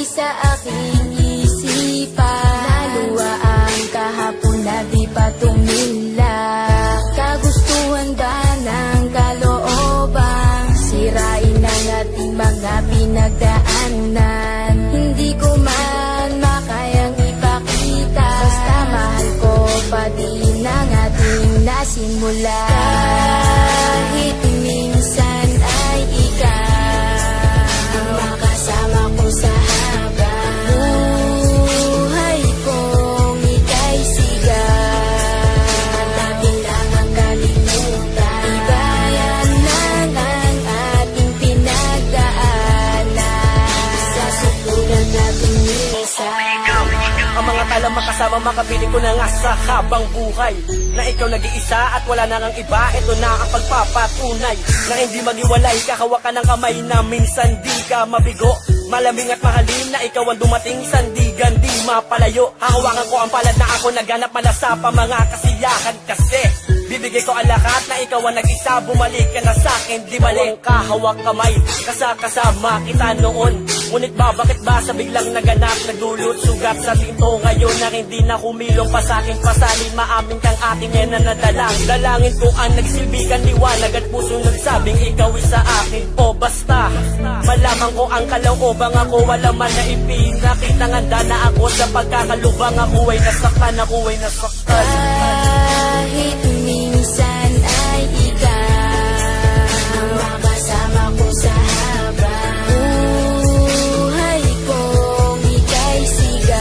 sa aking isipan. Naluwa ang kahapon na di pa tumila. Kagustuhan ba ng kalooban? Sirain ang ating mga pinagdaanan. Hindi ko man makayang ipakita. Basta mahal ko pa din ang ating nasimula. Kahit minsan ay ikaw ang makasama ko sa habang buhay kong ika'y sigaw. At atin lang ang kalimutan. Ibayan lang ang ating pinagdaanan. Sa sukulan natin isa. Ang mga tala makasama makapiling ko na nga sa habang buhay. Na ikaw nag-iisa at wala na ngang iba. Ito na ang pagpapatunay na hindi maghiwalay. Kahawakan ng kamay na minsan di ka mabigo. Malamig at mahalin na ikaw ang dumating. Sandigan di mapalayo. Hahawakan ko ang palad na ako naganap malasa pa mga kasiyahan kasi. Bibigay ko ang lahat na ikaw ang nag-isa. Bumalik ka na sa'kin, di balik. Kahawak kamay, kasama kita noon. Ngunit bakit ba sa biglang naganap? Nagdulot sugat sa tinto ngayon na hindi na humilong pa sa'kin. Pasalin maamin kang ating na nadalang. Dalangin ko ang nagsilbigan liwanag at pusong nagsabing ikaw sa akin. O basta, malaman ko ang kalooban ako. Wala man na ipinakita nganda na ako sa pagkakalubang. Ako ay nasaktan, ako ay nasaktan. Kahit minsan ay ikaw ang makasama ko sa habang buhay kong ika'y sigaw.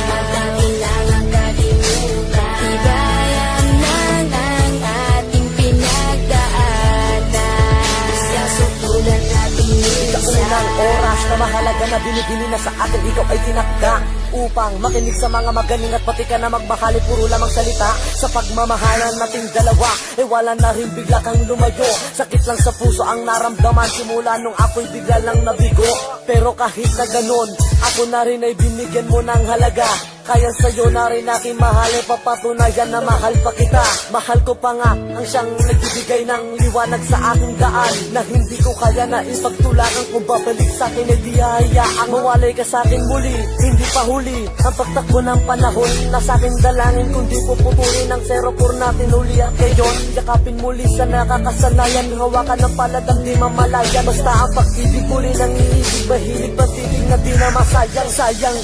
At atin lang ang kalimutan. Ibayan lang ang ating pinagdaanan. Sa sukulan natin isa. Unang oras na mahalaga na binibili na sa atin. Ikaw ay tinakda upang makinig sa mga magaling at pati ka na magmakali. Puro lamang salita sa pagmamahalan nating dalawa. Wala na rin bigla kang lumayo. Sakit lang sa puso ang naramdaman simula nung ako'y bigla lang nabigo. Pero kahit na ganon, ako na rin ay binigyan mo ng halaga. Kaya sa'yo na rin aking mahal, papatunayan na mahal pa kita. Mahal ko pa nga ang siyang nagbibigay ng liwanag sa aking daan. Na hindi ko kaya na ipagtulakan kung babalik sa'kin ay di hayaang mawalay ka sa'kin muli. Hindi pa huli ang pagtakbo ng panahon na sa'king dalangin, kundi puputulin ang 04 natin uli at ngayon. Yakapin muli sa nakakasanayan, hawakan ng palad ang di mamalayan. Basta ang pag-ibig muli ng iibig, mahilig pag-ibig na di na masayang. Sayang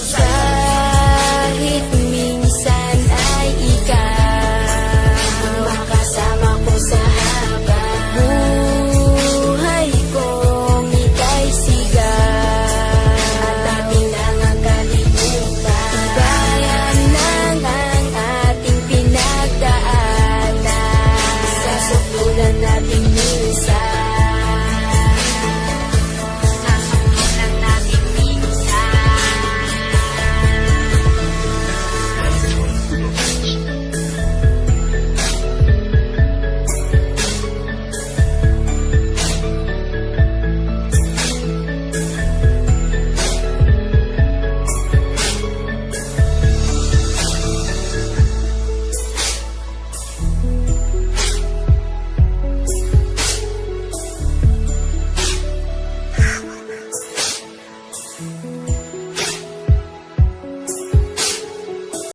kahit minsan ay ikaw ang makasama ko sa habang buhay kong ika'y sigaw. At atin lang ang kalimutan. Ibayan lang ang ating pinagdaanan. Sa sukulan natin isa. Sa sukulan natin isa.